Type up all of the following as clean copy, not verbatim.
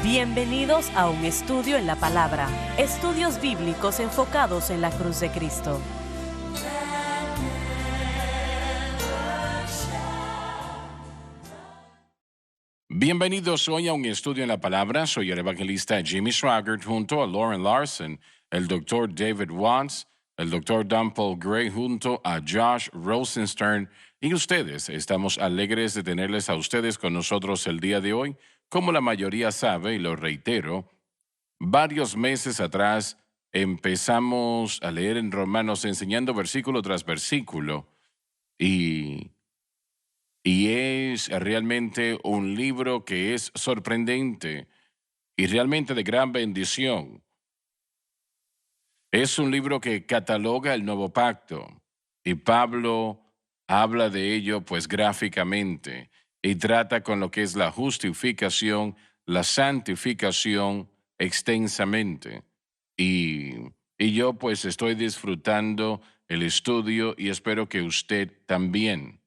Bienvenidos a un estudio en la palabra, estudios bíblicos enfocados en la cruz de Cristo. Bienvenidos hoy a un estudio en la palabra. Soy el evangelista Jimmy Swaggart junto a Lauren Larson, el doctor David Watts, el doctor Dan Paul Gray junto a Josh Rosenstern. Y ustedes, estamos alegres de tenerles a ustedes con nosotros el día de hoy. Como la mayoría sabe, y lo reitero, varios meses atrás empezamos a leer en Romanos enseñando versículo tras versículo y es realmente un libro que es sorprendente y realmente de gran bendición. Es un libro que cataloga el nuevo pacto y Pablo habla de ello pues gráficamente y trata con lo que es la justificación, la santificación extensamente. Y yo pues estoy disfrutando el estudio y espero que usted también.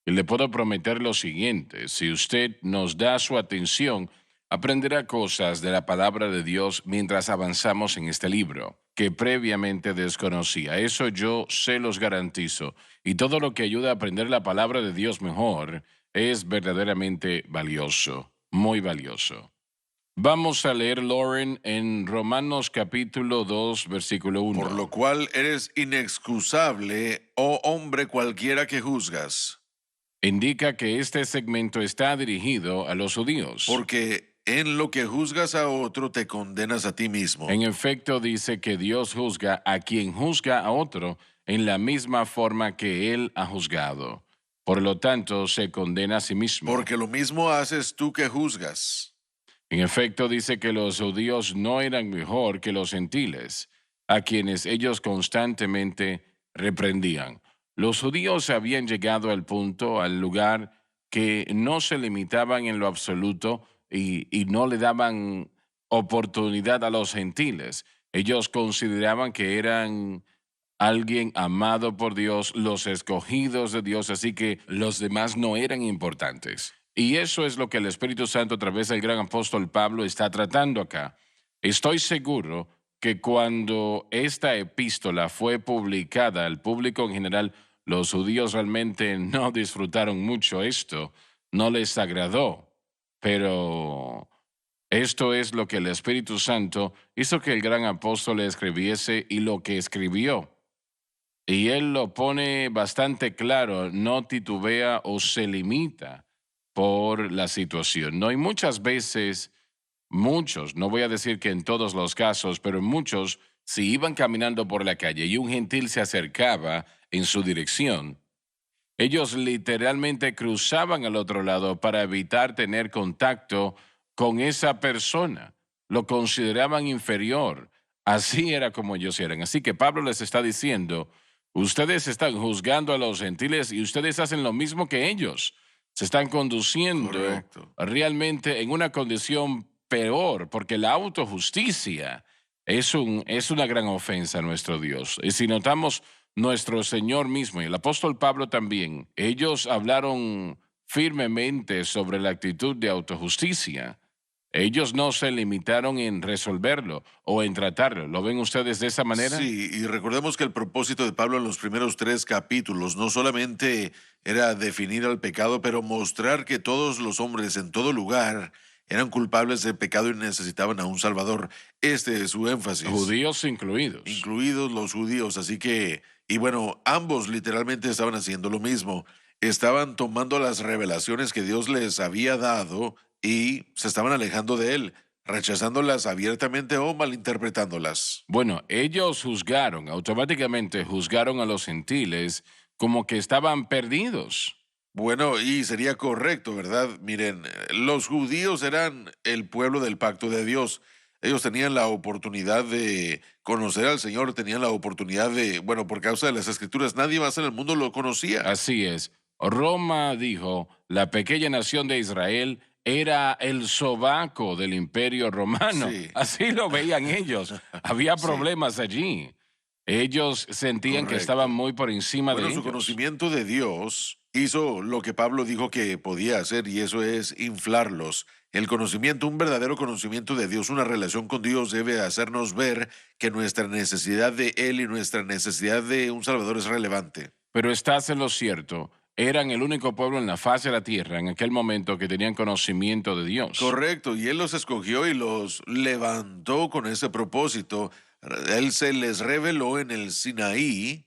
Y le puedo prometer lo siguiente, si usted nos da su atención, aprenderá cosas de la palabra de Dios mientras avanzamos en este libro, que previamente desconocía. Eso yo se los garantizo. Y todo lo que ayuda a aprender la palabra de Dios mejor es verdaderamente valioso, muy valioso. Vamos a leer, Lauren, en Romanos capítulo 2, versículo 1. Por lo cual eres inexcusable, oh hombre cualquiera que juzgas, Indica que este segmento está dirigido a los judíos. porque en lo que juzgas a otro te condenas a ti mismo. En efecto, dice que Dios juzga a quien juzga a otro en la misma forma que Él ha juzgado. Por lo tanto, se condena a sí mismo. Porque lo mismo haces tú que juzgas. En efecto, dice que los judíos no eran mejor que los gentiles, a quienes ellos constantemente reprendían. Los judíos habían llegado al punto, al lugar, que no se limitaban en lo absoluto y no le daban oportunidad a los gentiles. Ellos consideraban que eran alguien amado por Dios, los escogidos de Dios, así que los demás no eran importantes. Y eso es lo que el Espíritu Santo a través del gran apóstol Pablo está tratando acá. Estoy seguro que cuando esta epístola fue publicada al público en general, los judíos realmente no disfrutaron mucho esto, no les agradó, pero esto es lo que el Espíritu Santo hizo que el gran apóstol escribiese y lo que escribió. Y él lo pone bastante claro, no titubea o se limita por la situación. No, y muchas veces, muchos, no voy a decir que en todos los casos, pero muchos, si iban caminando por la calle y un gentil se acercaba en su dirección, ellos literalmente cruzaban al otro lado para evitar tener contacto con esa persona. Lo consideraban inferior. Así era como ellos eran. Así que Pablo les está diciendo, ustedes están juzgando a los gentiles y ustedes hacen lo mismo que ellos. Se están conduciendo Correcto. realmente en una condición peor, porque la autojusticia es una gran ofensa a nuestro Dios. Y si notamos, nuestro Señor mismo y el apóstol Pablo también, ellos hablaron firmemente sobre la actitud de autojusticia. Ellos no se limitaron en resolverlo o en tratarlo. ¿Lo ven ustedes de esa manera? Sí, y recordemos que el propósito de Pablo en los primeros 3 capítulos no solamente era definir al pecado, pero mostrar que todos los hombres en todo lugar eran culpables de pecado y necesitaban a un Salvador. Este es su énfasis. Judíos incluidos. Incluidos los judíos, así que, y bueno, ambos literalmente estaban haciendo lo mismo. Estaban tomando las revelaciones que Dios les había dado y se estaban alejando de él, rechazándolas abiertamente o malinterpretándolas. Bueno, ellos automáticamente juzgaron a los gentiles como que estaban perdidos. Bueno, y sería correcto, ¿verdad? Miren, los judíos eran el pueblo del pacto de Dios. Ellos tenían la oportunidad de conocer al Señor, tenían la oportunidad de, bueno, por causa de las escrituras, nadie más en el mundo lo conocía. Así es. Roma dijo, la pequeña nación de Israel era el sobaco del imperio romano. Sí. Así lo veían ellos. Había Sí. problemas allí. Ellos sentían que Correcto. estaban muy por encima de Bueno, su ellos. conocimiento de Dios hizo lo que Pablo dijo que podía hacer, y eso es inflarlos. El conocimiento, un verdadero conocimiento de Dios, una relación con Dios debe hacernos ver que nuestra necesidad de Él y nuestra necesidad de un Salvador es relevante. Pero estás en lo cierto, eran el único pueblo en la faz de la tierra en aquel momento que tenían conocimiento de Dios. Correcto, y Él los escogió y los levantó con ese propósito. Él se les reveló en el Sinaí,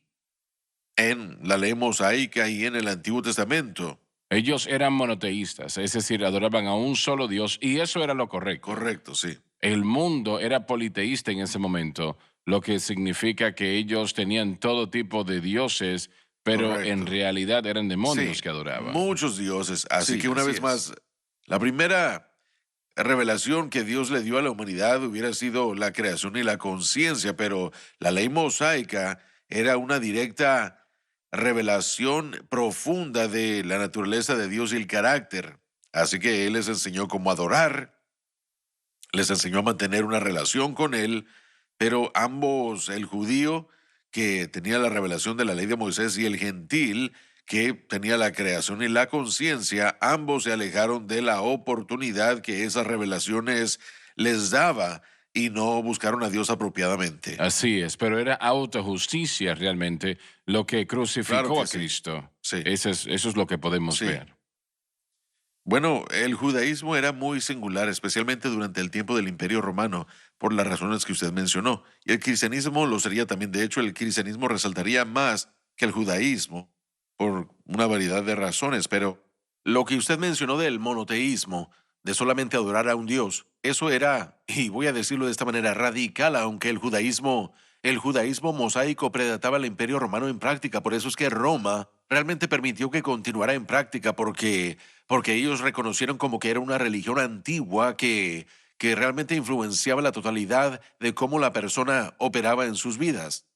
en la ley mosaica y en el Antiguo Testamento. Ellos eran monoteístas, es decir, adoraban a un solo Dios y eso era lo correcto. Correcto, sí. El mundo era politeísta en ese momento, lo que significa que ellos tenían todo tipo de dioses, pero Correcto. en realidad eran demonios Sí, que adoraban. muchos dioses. Así Sí, que una así vez es. más, la primera revelación que Dios le dio a la humanidad hubiera sido la creación y la conciencia, pero la ley mosaica era una directa revelación profunda de la naturaleza de Dios y el carácter. Así que Él les enseñó cómo adorar, les enseñó a mantener una relación con Él, pero ambos, el judío que tenía la revelación de la ley de Moisés y el gentil que tenía la creación y la conciencia, ambos se alejaron de la oportunidad que esas revelaciones les daba y no buscaron a Dios apropiadamente. Así es, pero era autojusticia realmente lo que Claro crucificó que a sí. Cristo. Sí. Eso es lo que podemos Sí. ver. Bueno, el judaísmo era muy singular, especialmente durante el tiempo del Imperio Romano, por las razones que usted mencionó. Y el cristianismo lo sería también. De hecho, el cristianismo resaltaría más que el judaísmo por una variedad de razones. Pero lo que usted mencionó del monoteísmo, de solamente adorar a un Dios, eso era, y voy a decirlo de esta manera, radical, aunque el judaísmo mosaico predataba al Imperio Romano en práctica. Por eso es que Roma realmente permitió que continuara en práctica, porque ellos reconocieron como que era una religión antigua que realmente influenciaba la totalidad de cómo la persona operaba en sus vidas.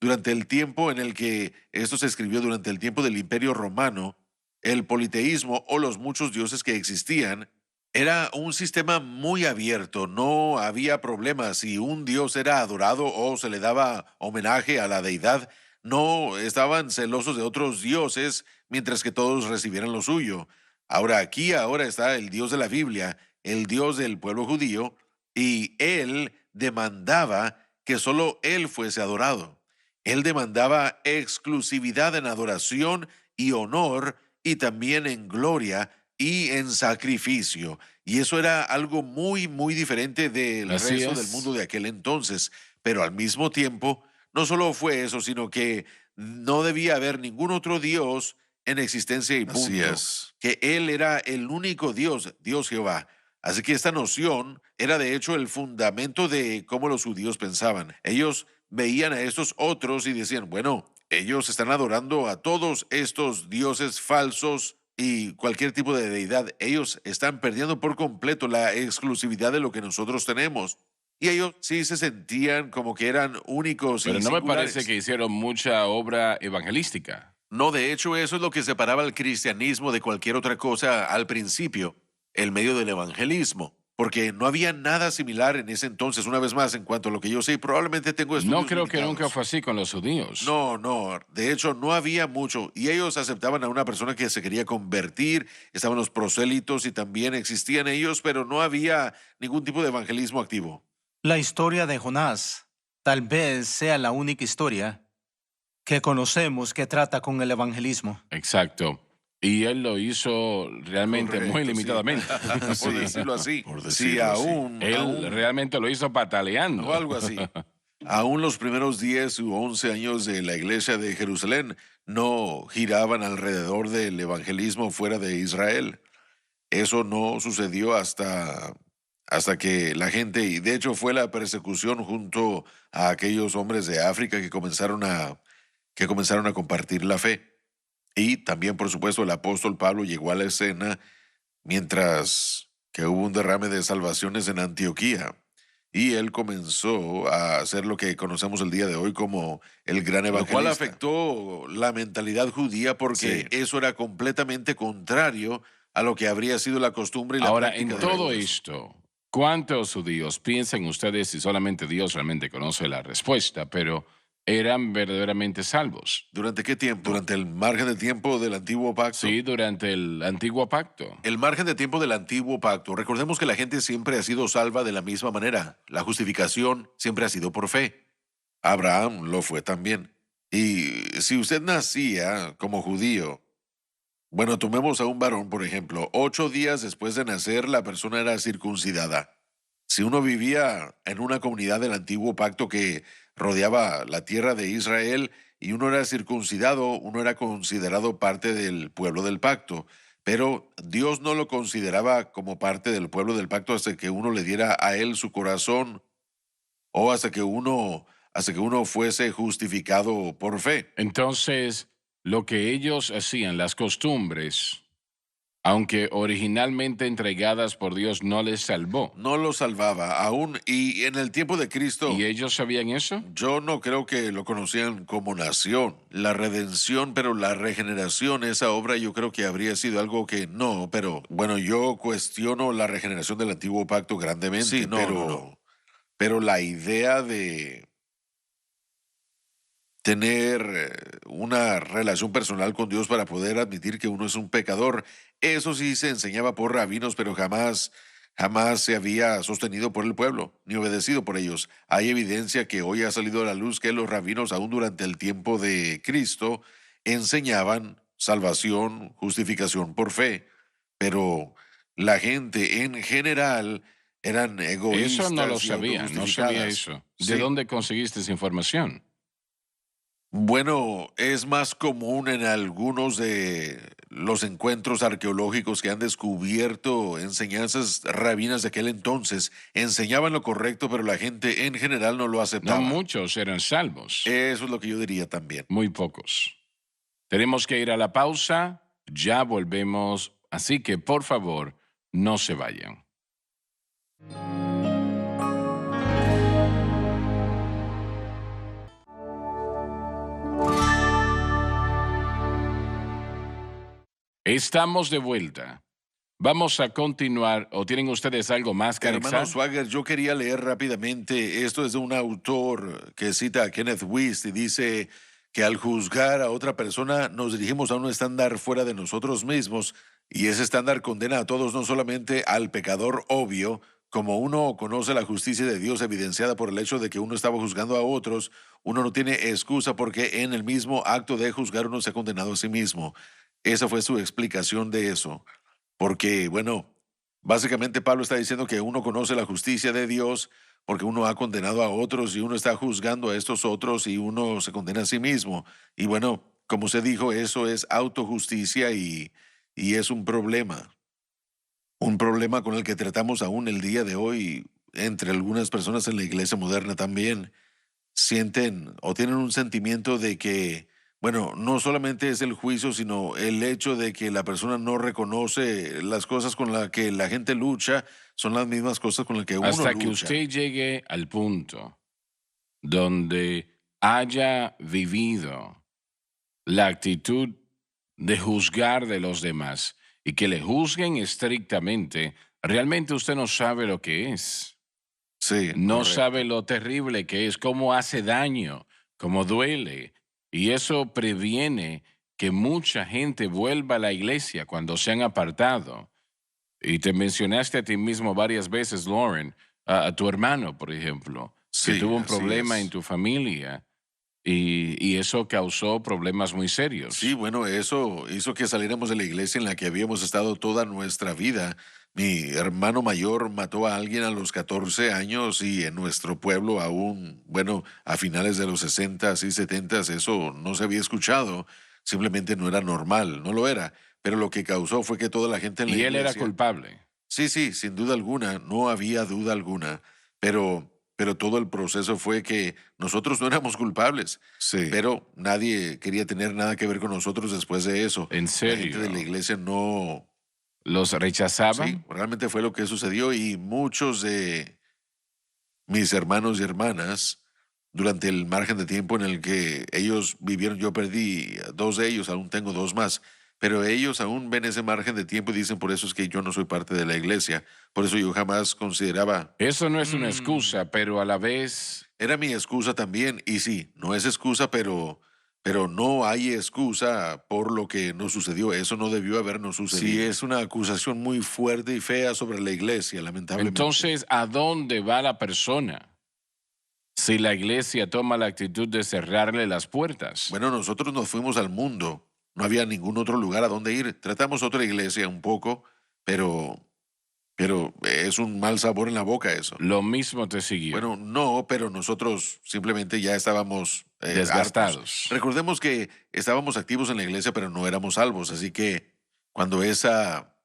Durante el tiempo en el que esto se escribió, durante el tiempo del Imperio Romano, el politeísmo o los muchos dioses que existían era un sistema muy abierto, no había problemas. Si un dios era adorado o se le daba homenaje a la deidad, no estaban celosos de otros dioses mientras que todos recibieran lo suyo. Ahora está el Dios de la Biblia, el Dios del pueblo judío, y él demandaba que solo él fuese adorado. Él demandaba exclusividad en adoración y honor, y también en gloria y en sacrificio. Y eso era algo muy, muy diferente del Así resto del es. mundo de aquel entonces. Pero al mismo tiempo, no solo fue eso, sino que no debía haber ningún otro Dios en existencia y punto. Así es. Que Él era el único Dios, Dios Jehová. Así que esta noción era de hecho el fundamento de cómo los judíos pensaban. Ellos veían a estos otros y decían, bueno, ellos están adorando a todos estos dioses falsos y cualquier tipo de deidad. Ellos están perdiendo por completo la exclusividad de lo que nosotros tenemos. Y ellos sí se sentían como que eran únicos Pero y no me singulares. parece que hicieron mucha obra evangelística. No, de hecho, eso es lo que separaba al cristianismo de cualquier otra cosa al principio, el medio del evangelismo, porque no había nada similar en ese entonces. Una vez más, en cuanto a lo que yo sé, probablemente tengo estudios No creo que nunca limitados. fue así con los judíos. No, de hecho no había mucho, y ellos aceptaban a una persona que se quería convertir, estaban los prosélitos y también existían ellos, pero no había ningún tipo de evangelismo activo. La historia de Jonás tal vez sea la única historia que conocemos que trata con el evangelismo. Exacto. Y él lo hizo realmente muy Correcto, sí. limitadamente. Por Sí. decirlo así. Por Sí, decirlo así. aún, Él aún. realmente lo hizo pataleando. O algo así. Aún los primeros 10 u 11 años de la iglesia de Jerusalén no giraban alrededor del evangelismo fuera de Israel. Eso no sucedió hasta que la gente, y de hecho fue la persecución junto a aquellos hombres de África que comenzaron a compartir la fe. Y también, por supuesto, el apóstol Pablo llegó a la escena mientras que hubo un derrame de salvaciones en Antioquía. Y él comenzó a hacer lo que conocemos el día de hoy como el gran Lo evangelista. Lo cual cual afectó la mentalidad judía porque eso era completamente contrario a lo que habría sido la costumbre y la Ahora, en práctica de todo ellos. esto, ¿cuántos judíos piensan ustedes si solamente Dios realmente conoce la respuesta? Pero eran verdaderamente salvos. ¿Durante qué tiempo? Durante el margen de tiempo del antiguo pacto. Sí, durante el antiguo pacto. El margen de tiempo del antiguo pacto. Recordemos que la gente siempre ha sido salva de la misma manera. La justificación siempre ha sido por fe. Abraham lo fue también. Y si usted nacía como judío, bueno, tomemos a un varón, por ejemplo, 8 días después de nacer, la persona era circuncidada. Si uno vivía en una comunidad del antiguo pacto que rodeaba la tierra de Israel y uno era circuncidado, uno era considerado parte del pueblo del pacto. Pero Dios no lo consideraba como parte del pueblo del pacto hasta que uno le diera a él su corazón o hasta que uno fuese justificado por fe. Entonces, lo que ellos hacían, las costumbres, aunque originalmente entregadas por Dios, no les salvó. No lo salvaba aún. Y en el tiempo de Cristo, ¿Y ellos sabían eso? yo no creo que lo conocían como nación. La redención, pero la regeneración, esa obra yo creo que habría sido algo que no, pero bueno, yo cuestiono la regeneración del antiguo pacto grandemente. Sí, no, pero, no. pero la idea de tener una relación personal con Dios para poder admitir que uno es un pecador, eso sí se enseñaba por rabinos, pero jamás se había sostenido por el pueblo, ni obedecido por ellos. Hay evidencia que hoy ha salido a la luz que los rabinos, aún durante el tiempo de Cristo, enseñaban salvación, justificación por fe, pero la gente en general eran egoístas. Eso no lo y sabía, no sabía autojustificadas. eso. ¿De Sí. dónde conseguiste esa información? Bueno, es más común en algunos de los encuentros arqueológicos que han descubierto enseñanzas rabinas de aquel entonces. Enseñaban lo correcto, pero la gente en general no lo No aceptaba. muchos eran salvos, Eso es lo que yo diría también. muy pocos. Tenemos que ir a la pausa, ya volvemos, así que por favor, no se vayan. Estamos de vuelta. Vamos a continuar, ¿o tienen ustedes algo más que Hermano anexar? Swagger, yo quería leer rápidamente. Esto es de un autor que cita a Kenneth Wuest y dice que al juzgar a otra persona nos dirigimos a un estándar fuera de nosotros mismos y ese estándar condena a todos, no solamente al pecador obvio. Como uno conoce la justicia de Dios evidenciada por el hecho de que uno estaba juzgando a otros, uno no tiene excusa porque en el mismo acto de juzgar uno se ha condenado a sí mismo. Esa fue su explicación de eso. Porque, bueno, básicamente Pablo está diciendo que uno conoce la justicia de Dios porque uno ha condenado a otros y uno está juzgando a estos otros y uno se condena a sí mismo. Y bueno, como se dijo, eso es autojusticia y es un problema. Un problema con el que tratamos aún el día de hoy entre algunas personas en la iglesia moderna también. Sienten o tienen un sentimiento de que, bueno, no solamente es el juicio, sino el hecho de que la persona no reconoce las cosas con las que la gente lucha, son las mismas cosas con las que uno Hasta que lucha. usted llegue al punto donde haya vivido la actitud de juzgar de los demás y que le juzguen estrictamente, realmente usted no sabe lo que es. Sí, No correcto. sabe lo terrible que es, cómo hace daño, cómo duele. Y eso previene que mucha gente vuelva a la iglesia cuando se han apartado. Y te mencionaste a ti mismo varias veces, Lauren, a tu hermano, por ejemplo, que Sí, tuvo un así problema es. en tu familia y eso causó problemas muy serios. Sí, bueno, eso hizo que saliéramos de la iglesia en la que habíamos estado toda nuestra vida. Mi hermano mayor mató a alguien a los 14 años y en nuestro pueblo aún, bueno, a finales de los 60 y 70 eso no se había escuchado. Simplemente no era normal, no lo era. Pero lo que causó fue que toda la gente en la Y él era iglesia... culpable. Sí, sí, sin duda alguna, no había duda alguna, pero todo el proceso fue que nosotros no éramos culpables, Sí. pero nadie quería tener nada que ver con nosotros después de eso. ¿En La gente serio? de la iglesia no, ¿Los sí, rechazaban? realmente fue lo que sucedió y muchos de mis hermanos y hermanas, durante el margen de tiempo en el que ellos vivieron, yo perdí a 2 de ellos, aún tengo 2 más, pero ellos aún ven ese margen de tiempo y dicen, por eso es que yo no soy parte de la iglesia, por eso yo jamás consideraba, Eso no es una excusa, pero a la vez era mi excusa también. Y sí, no es excusa, pero no hay excusa por lo que nos sucedió. Eso no debió habernos sucedido. Sí, es una acusación muy fuerte y fea sobre la iglesia, lamentablemente. Entonces, ¿a dónde va la persona si la iglesia toma la actitud de cerrarle las puertas? Bueno, nosotros nos fuimos al mundo. No había ningún otro lugar a donde ir. Tratamos otra iglesia un poco, pero, pero es un mal sabor en la boca eso. Lo mismo te siguió. Bueno, no, pero nosotros simplemente ya estábamos Desgastados. hartos. Recordemos que estábamos activos en la iglesia, pero no éramos salvos. Así que cuando esa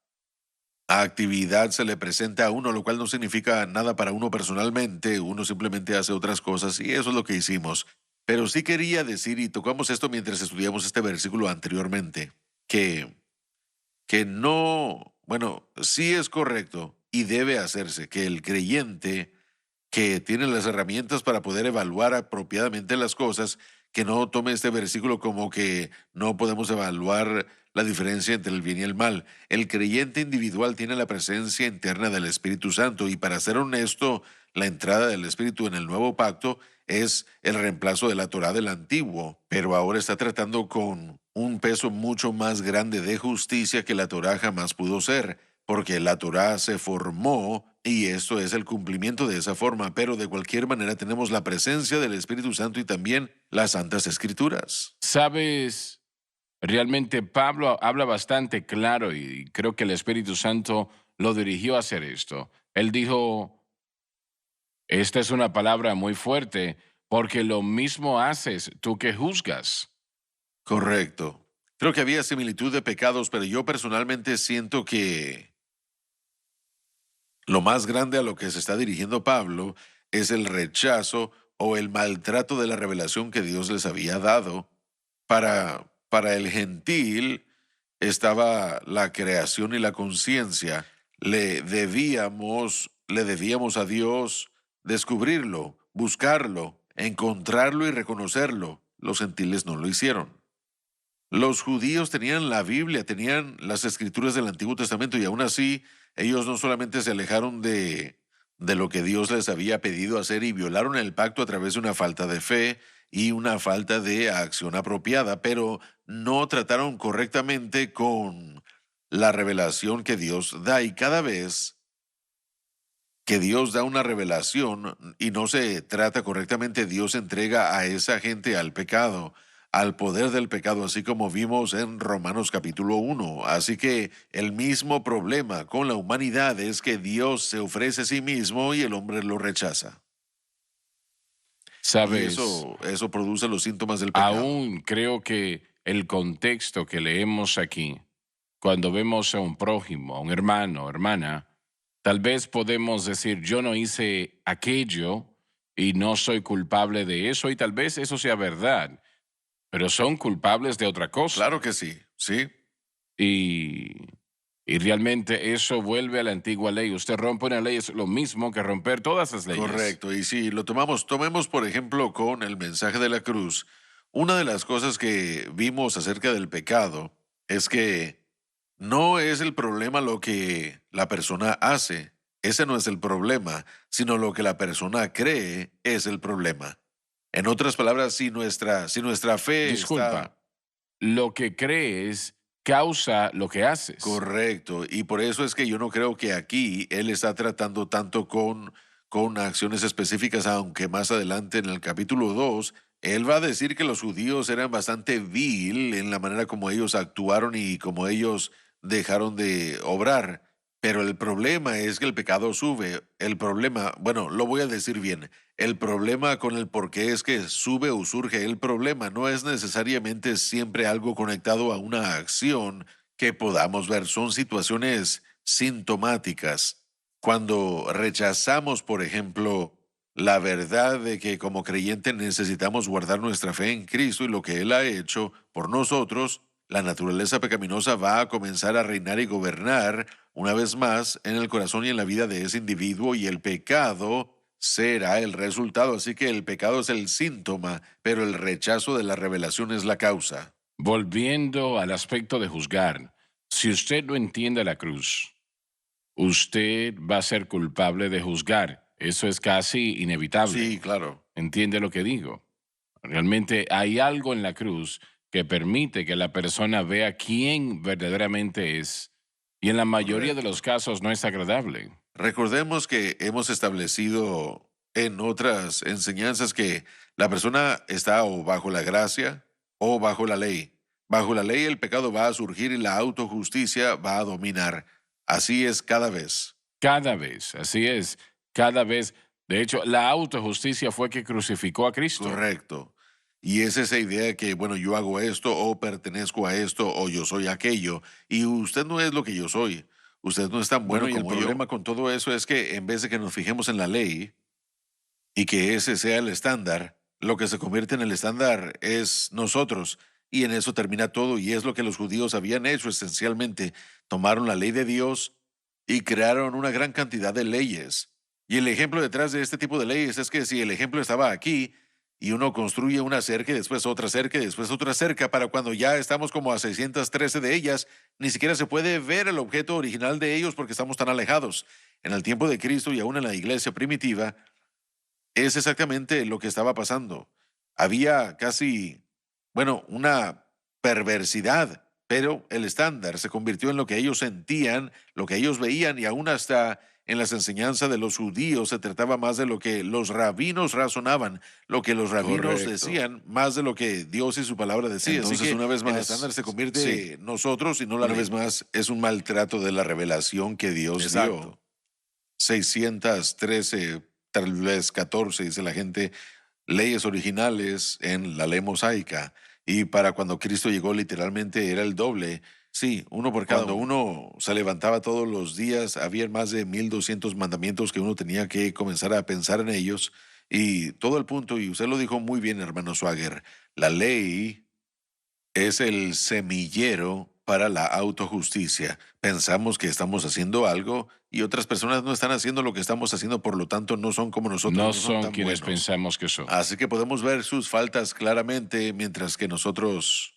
actividad se le presenta a uno, lo cual no significa nada para uno personalmente, uno simplemente hace otras cosas y eso es lo que hicimos. Pero sí quería decir, y tocamos esto mientras estudiamos este versículo anteriormente, que no, bueno, sí es correcto y debe hacerse que el creyente que tiene las herramientas para poder evaluar apropiadamente las cosas, que no tome este versículo como que no podemos evaluar la diferencia entre el bien y el mal. El creyente individual tiene la presencia interna del Espíritu Santo y para ser honesto, la entrada del Espíritu en el nuevo pacto es el reemplazo de la Torá del antiguo, pero ahora está tratando con un peso mucho más grande de justicia que la Torá jamás pudo ser, porque la Torá se formó y esto es el cumplimiento de esa forma, pero de cualquier manera tenemos la presencia del Espíritu Santo y también las Santas Escrituras. ¿Sabes? Realmente Pablo habla bastante claro y creo que el Espíritu Santo lo dirigió a hacer esto. Él dijo, esta es una palabra muy fuerte, porque lo mismo haces tú que juzgas. Correcto. Creo que había similitud de pecados, pero yo personalmente siento que lo más grande a lo que se está dirigiendo Pablo es el rechazo o el maltrato de la revelación que Dios les había dado. Para el gentil estaba la creación y la conciencia. Le debíamos a Dios descubrirlo, buscarlo, encontrarlo y reconocerlo. Los gentiles no lo hicieron. Los judíos tenían la Biblia, tenían las escrituras del Antiguo Testamento y aún así ellos no solamente se alejaron de lo que Dios les había pedido hacer y violaron el pacto a través de una falta de fe y una falta de acción apropiada, pero no trataron correctamente con la revelación que Dios da. Y cada vez que Dios da una revelación y no se trata correctamente, Dios entrega a esa gente al pecado, al poder del pecado, así como vimos en Romanos capítulo 1. Así que el mismo problema con la humanidad es que Dios se ofrece a sí mismo y el hombre lo rechaza. Y ¿Sabes? eso produce los síntomas del pecado. Aún creo que el contexto que leemos aquí, cuando vemos a un prójimo, a un hermano o hermana, tal vez podemos decir, yo no hice aquello y no soy culpable de eso, y tal vez eso sea verdad, pero son culpables de otra cosa. Claro que sí, sí. Y realmente eso vuelve a la antigua ley. Usted rompe una ley, es lo mismo que romper todas las leyes. Correcto, y si lo tomemos por ejemplo con el mensaje de la cruz, una de las cosas que vimos acerca del pecado es que no es el problema lo que la persona hace, ese no es el problema, sino lo que la persona cree es el problema. En otras palabras, si nuestra fe Disculpa, está lo que crees causa lo que haces. correcto, y por eso es que yo no creo que aquí él está tratando tanto con acciones específicas, aunque más adelante en el capítulo 2, él va a decir que los judíos eran bastante vil en la manera como ellos actuaron y como ellos dejaron de obrar. Pero el problema es que el pecado sube. El problema, bueno, lo voy a decir bien. El problema con el por qué es que sube o surge el problema no es necesariamente siempre algo conectado a una acción que podamos ver. Son situaciones sintomáticas. Cuando rechazamos, por ejemplo, la verdad de que como creyente necesitamos guardar nuestra fe en Cristo y lo que Él ha hecho por nosotros, la naturaleza pecaminosa va a comenzar a reinar y gobernar una vez más en el corazón y en la vida de ese individuo y el pecado será el resultado. Así que el pecado es el síntoma, pero el rechazo de la revelación es la causa. Volviendo al aspecto de juzgar, si usted no entiende la cruz, usted va a ser culpable de juzgar. Eso es casi inevitable. Sí, claro. ¿Entiende lo que digo? Realmente hay algo en la cruz que permite que la persona vea quién verdaderamente es, y en la mayoría de los casos no es agradable. Recordemos que hemos establecido en otras enseñanzas que la persona está o bajo la gracia o bajo la ley. Bajo la ley el pecado va a surgir y la autojusticia va a dominar. Así es cada vez. Cada vez, así es, cada vez. De hecho, la autojusticia fue que crucificó a Cristo. Correcto. Y es esa idea que, bueno, yo hago esto o pertenezco a esto o yo soy aquello y usted no es lo que yo soy. Usted no es tan bueno Bueno, y el como yo. El problema con todo eso es que en vez de que nos fijemos en la ley y que ese sea el estándar, lo que se convierte en el estándar es nosotros. Y en eso termina todo y es lo que los judíos habían hecho esencialmente. Tomaron la ley de Dios y crearon una gran cantidad de leyes. Y el ejemplo detrás de este tipo de leyes es que si el ejemplo estaba aquí y uno construye una cerca y después otra cerca y después otra cerca, para cuando ya estamos como a 613 de ellas, ni siquiera se puede ver el objeto original de ellos porque estamos tan alejados. En el tiempo de Cristo y aún en la iglesia primitiva, es exactamente lo que estaba pasando. Había casi, bueno, una perversidad, pero el estándar se convirtió en lo que ellos sentían, lo que ellos veían y aún hasta en las enseñanzas de los judíos se trataba más de lo que los rabinos razonaban, lo que los rabinos Correcto. decían, más de lo que Dios y su palabra decían. Entonces, Así que una vez el más, estándar se convierte sí. en nosotros y no la Una ley. vez más es un maltrato de la revelación que Dios Exacto. dio. 613, tal vez 14, dice la gente, leyes originales en la ley mosaica. Y para cuando Cristo llegó, literalmente era el doble. Sí, uno por cada. Cuando uno se levantaba todos los días, había más de 1200 mandamientos que uno tenía que comenzar a pensar en ellos. Y todo el punto, y usted lo dijo muy bien, hermano Swagger, la ley es el semillero para la autojusticia. Pensamos que estamos haciendo algo y otras personas no están haciendo lo que estamos haciendo, por lo tanto no son como nosotros. No son son tan quienes buenos. pensamos que son. Así que podemos ver sus faltas claramente mientras que nosotros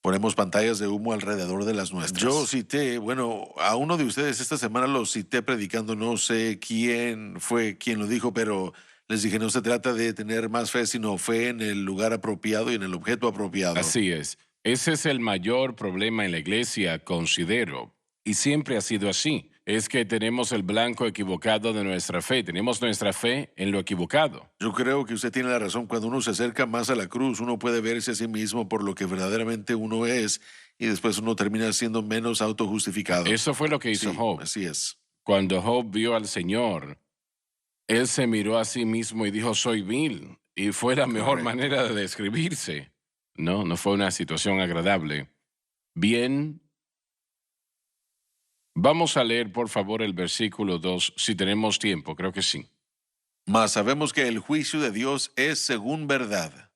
ponemos pantallas de humo alrededor de las nuestras. Yo cité, bueno, a uno de ustedes esta semana lo cité predicando, no sé quién fue quien lo dijo, pero les dije, no se trata de tener más fe, sino fe en el lugar apropiado y en el objeto apropiado. Así es. Ese es el mayor problema en la iglesia, considero. Y siempre ha sido así. Es que tenemos el blanco equivocado de nuestra fe. Tenemos nuestra fe en lo equivocado. Yo creo que usted tiene la razón. Cuando uno se acerca más a la cruz, uno puede verse a sí mismo por lo que verdaderamente uno es y después uno termina siendo menos autojustificado. Eso fue lo que hizo Sí, Job. así es. Cuando Job vio al Señor, él se miró a sí mismo y dijo, soy vil. Y fue la mejor Correcto. manera de describirse. No fue una situación agradable. Bien, vamos a leer por favor el versículo 2, si tenemos tiempo, creo que sí. Mas sabemos que el juicio de Dios es según verdad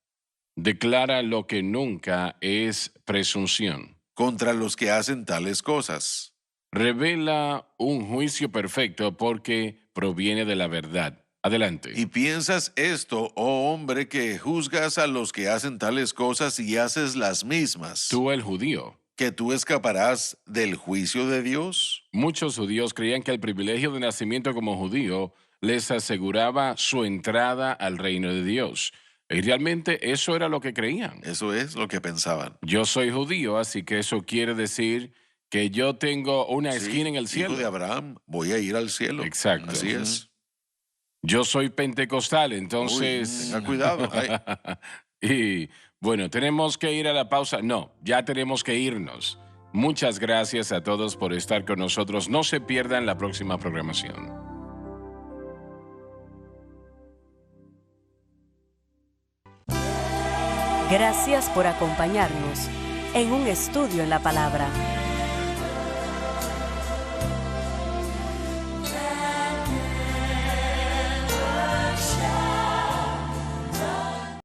Declara lo que nunca es presunción. contra los que hacen tales cosas. Revela un juicio perfecto porque proviene de la verdad. Adelante. Y piensas esto, oh hombre, que juzgas a los que hacen tales cosas y haces las mismas, Tú, el judío. que tú escaparás del juicio de Dios. Muchos judíos creían que el privilegio de nacimiento como judío les aseguraba su entrada al reino de Dios. Y realmente eso era lo que creían. Eso es lo que pensaban. Yo soy judío, así que eso quiere decir que yo tengo una Sí, esquina en el cielo. Hijo de Abraham, voy a ir al cielo. Exacto. Así es. Yo soy pentecostal, entonces... Uy, tenga cuidado. Ay. Y bueno, ¿tenemos que ir a la pausa? No, ya tenemos que irnos. Muchas gracias a todos por estar con nosotros. No se pierdan la próxima programación. Gracias por acompañarnos en un estudio en la palabra.